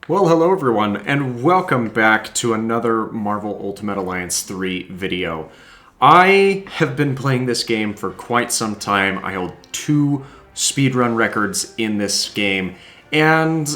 Well, hello everyone, and welcome back to another Marvel Ultimate Alliance 3 video. I have been playing this game for quite some time. I hold 2 speedrun records in this game, and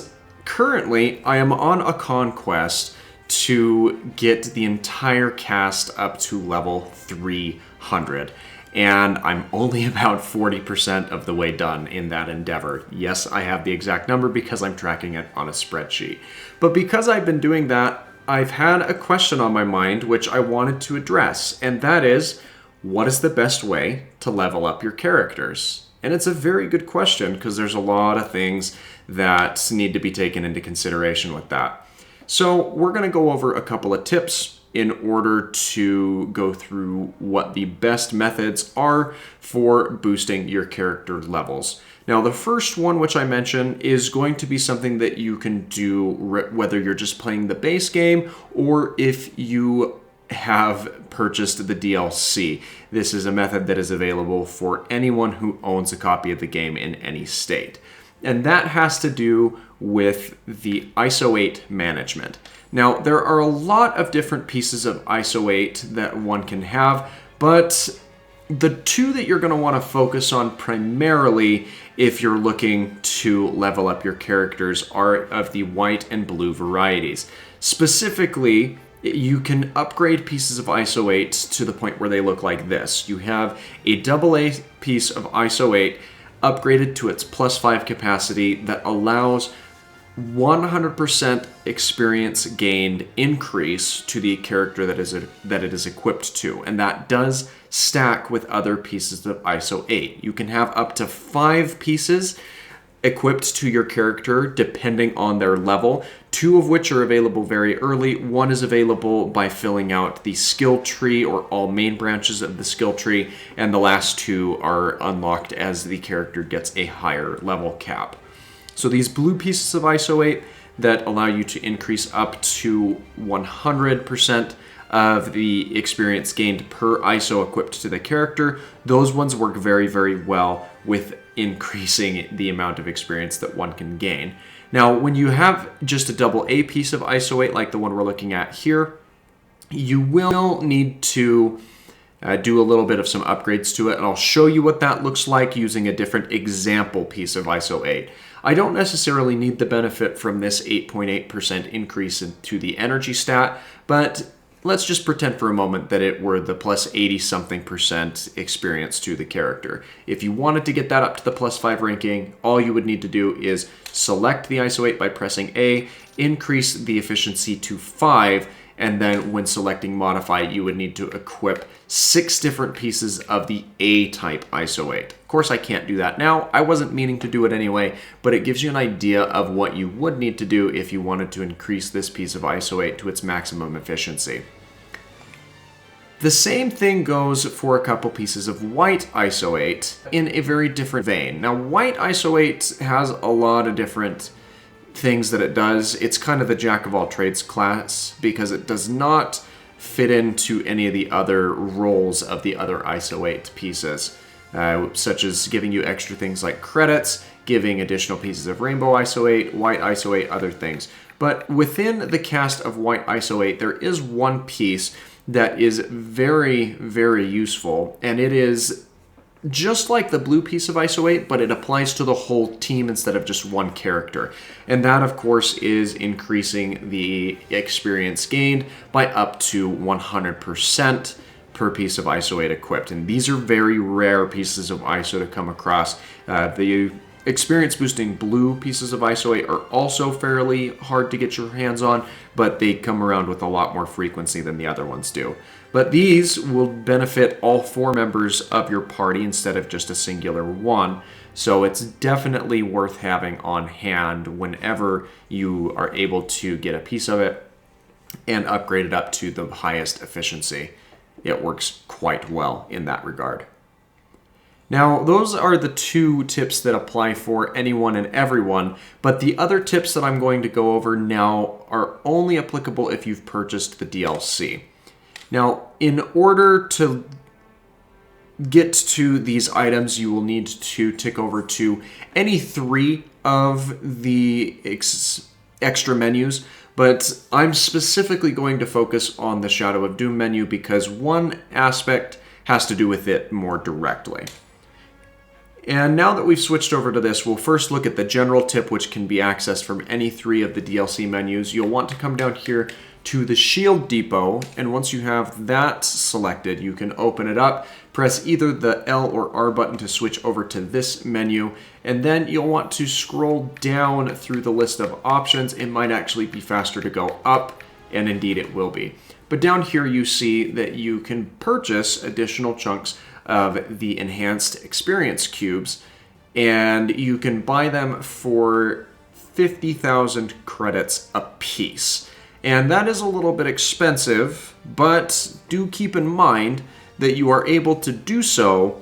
currently I am on a conquest to get the entire cast up to level 300. And I'm only about 40% of the way done in that endeavor. Yes, I have the exact number because I'm tracking it on a spreadsheet. But because I've been doing that, I've had a question on my mind which I wanted to address, and that is, what is the best way to level up your characters? And it's a very good question because there's a lot of things that need to be taken into consideration with that. So we're going to go over a couple of tips in order to go through what the best methods are for boosting your character levels. Now, the first one, which I mentioned, is going to be something that you can do whether you're just playing the base game or if you have purchased the DLC. This is a method that is available for anyone who owns a copy of the game in any state. And that has to do with the ISO 8 management. Now, there are a lot of different pieces of ISO 8 that one can have, but the two that you're going to want to focus on primarily if you're looking to level up your characters are of the white and blue varieties. Specifically, you can upgrade pieces of ISO 8 to the point where they look like this. You have a AA piece of ISO 8 upgraded to its +5 capacity that allows 100% experience gained increase to the character that it is equipped to, and that does stack with other pieces of ISO 8. You can have up to 5 pieces equipped to your character depending on their level, 2 of which are available very early. 1 is available by filling out the skill tree or all main branches of the skill tree, and the last 2 are unlocked as the character gets a higher level cap. So these blue pieces of ISO 8 that allow you to increase up to 100% of the experience gained per ISO equipped to the character, those ones work very, very well with increasing the amount of experience that one can gain. Now, when you have just a AA piece of ISO 8 like the one we're looking at here, you will need to do a little bit of some upgrades to it, and I'll show you what that looks like using a different example piece of ISO 8. I don't necessarily need the benefit from this 8.8% increase into the energy stat, but let's just pretend for a moment that it were the plus 80-something% experience to the character. If you wanted to get that up to the +5 ranking, all you would need to do is select the ISO 8 by pressing A, increase the efficiency to 5, and then when selecting modify, you would need to equip 6 different pieces of the A-type ISO 8. Of course, I can't do that now. I wasn't meaning to do it anyway, but it gives you an idea of what you would need to do if you wanted to increase this piece of ISO 8 to its maximum efficiency. The same thing goes for a couple pieces of white ISO 8 in a very different vein. Now, white ISO 8 has a lot of different things that it does. It's kind of the jack of all trades class because it does not fit into any of the other roles of the other ISO 8 pieces, such as giving you extra things like credits, giving additional pieces of rainbow ISO 8, white ISO 8, other things. But within the cast of white ISO 8, there is one piece that is very, very useful, and it is just like the blue piece of ISO 8, but it applies to the whole team instead of just one character. And that, of course, is increasing the experience gained by up to 100% per piece of ISO 8 equipped. And these are very rare pieces of ISO to come across. The experience boosting blue pieces of ISO 8 are also fairly hard to get your hands on, but they come around with a lot more frequency than the other ones do. But these will benefit all 4 members of your party instead of just a singular one, so it's definitely worth having on hand whenever you are able to get a piece of it and upgrade it up to the highest efficiency. It works quite well in that regard. Now, those are the 2 tips that apply for anyone and everyone, but the other tips that I'm going to go over now are only applicable if you've purchased the DLC. Now, in order to get to these items, you will need to tick over to any 3 of the extra menus, but I'm specifically going to focus on the Shadow of Doom menu because one aspect has to do with it more directly. And now that we've switched over to this, we'll first look at the general tip, which can be accessed from any 3 of the DLC menus. You'll want to come down here to the Shield Depot, and once you have that selected, you can open it up, press either the L or R button to switch over to this menu, and then you'll want to scroll down through the list of options. It might actually be faster to go up, and indeed it will be. But down here you see that you can purchase additional chunks of the enhanced experience cubes, and you can buy them for 50,000 credits apiece. And that is a little bit expensive, but do keep in mind that you are able to do so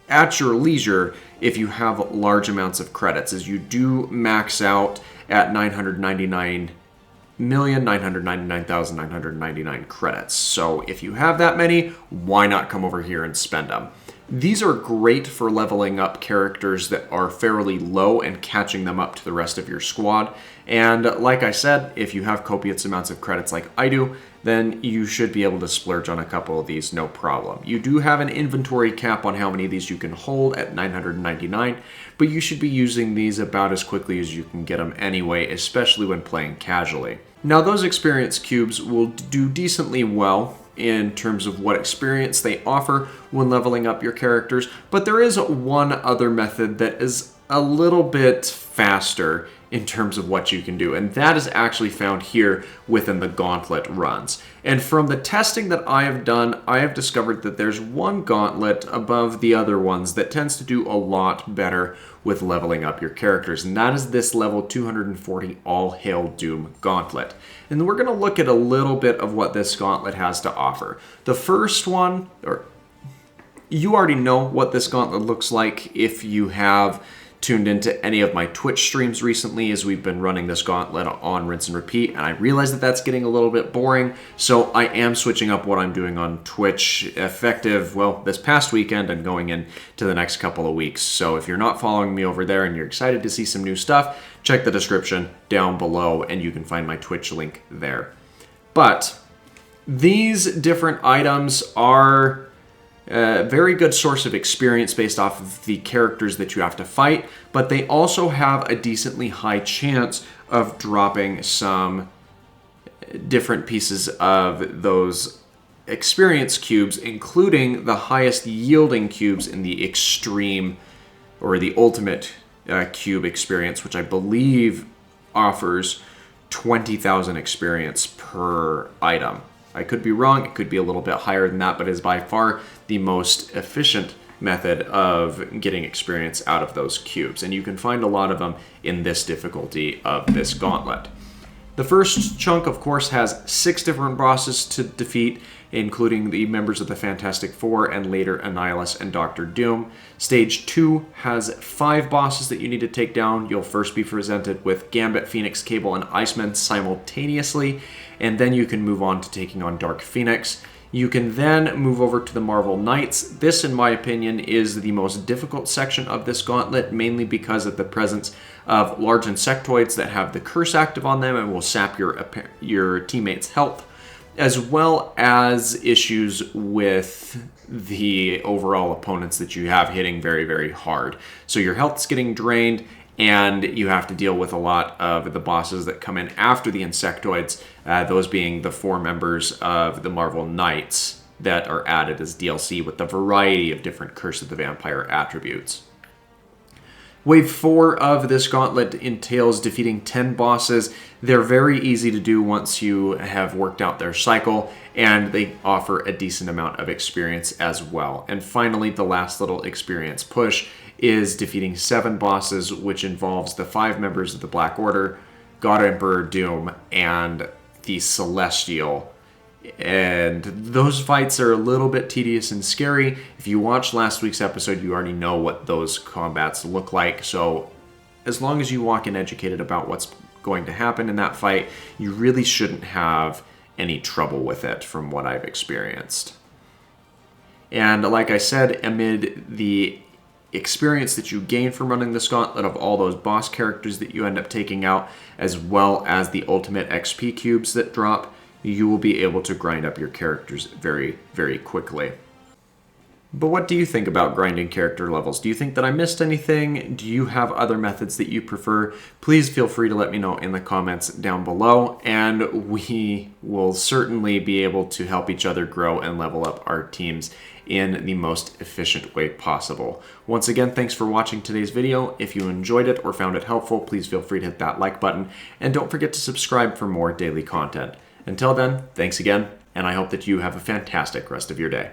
at your leisure if you have large amounts of credits, as you do max out at 999,999,999 credits. So if you have that many, why not come over here and spend them? These are great for leveling up characters that are fairly low and catching them up to the rest of your squad. And like I said, if you have copious amounts of credits like I do, then you should be able to splurge on a couple of these, no problem. You do have an inventory cap on how many of these you can hold at 999, but you should be using these about as quickly as you can get them anyway, especially when playing casually. Now, those experience cubes will do decently well in terms of what experience they offer when leveling up your characters, but there is one other method that is a little bit faster in terms of what you can do, and that is actually found here within the Gauntlet runs. And from the testing that I have done, I have discovered that there's one gauntlet above the other ones that tends to do a lot better with leveling up your characters, and that is this level 240 All Hail Doom Gauntlet. And we're going to look at a little bit of what this gauntlet has to offer. The first one, you already know what this gauntlet looks like if you have tuned into any of my Twitch streams recently, as we've been running this gauntlet on rinse and repeat, and I realize that that's getting a little bit boring, so I am switching up what I'm doing on Twitch effective, well, this past weekend and going into the next couple of weeks. So if you're not following me over there and you're excited to see some new stuff, check the description down below and you can find my Twitch link there. But these different items are a very good source of experience based off of the characters that you have to fight, but they also have a decently high chance of dropping some different pieces of those experience cubes, including the highest yielding cubes in the extreme or the ultimate cube experience, which I believe offers 20,000 experience per item. I could be wrong, it could be a little bit higher than that, but it is by far the most efficient method of getting experience out of those cubes. And you can find a lot of them in this difficulty of this gauntlet. The first chunk, of course, has 6 different bosses to defeat, including the members of the Fantastic Four and later Annihilus and Dr. Doom. Stage 2 has 5 bosses that you need to take down. You'll first be presented with Gambit, Phoenix, Cable, and Iceman simultaneously, and then you can move on to taking on Dark Phoenix. You can then move over to the Marvel Knights. This, in my opinion, is the most difficult section of this gauntlet, mainly because of the presence of large insectoids that have the curse active on them and will sap your teammates' health, as well as issues with the overall opponents that you have hitting very, very hard. So your health's getting drained, and you have to deal with a lot of the bosses that come in after the insectoids, those being the 4 members of the Marvel Knights that are added as DLC with a variety of different Curse of the Vampire attributes. Wave 4 of this gauntlet entails defeating 10 bosses. They're very easy to do once you have worked out their cycle, and they offer a decent amount of experience as well. And finally, the last little experience push is defeating 7 bosses, which involves the 5 members of the Black Order, God Emperor Doom, and the Celestial. And those fights are a little bit tedious and scary. If you watched last week's episode, you already know what those combats look like. So as long as you walk in educated about what's going to happen in that fight, you really shouldn't have any trouble with it from what I've experienced. And like I said, amid the experience that you gain from running this gauntlet, of all those boss characters that you end up taking out, as well as the ultimate XP cubes that drop, you will be able to grind up your characters very, very quickly. But what do you think about grinding character levels? Do you think that I missed anything? Do you have other methods that you prefer? Please feel free to let me know in the comments down below, and we will certainly be able to help each other grow and level up our teams in the most efficient way possible. Once again, thanks for watching today's video. If you enjoyed it or found it helpful, please feel free to hit that like button, and don't forget to subscribe for more daily content. Until then, thanks again, and I hope that you have a fantastic rest of your day.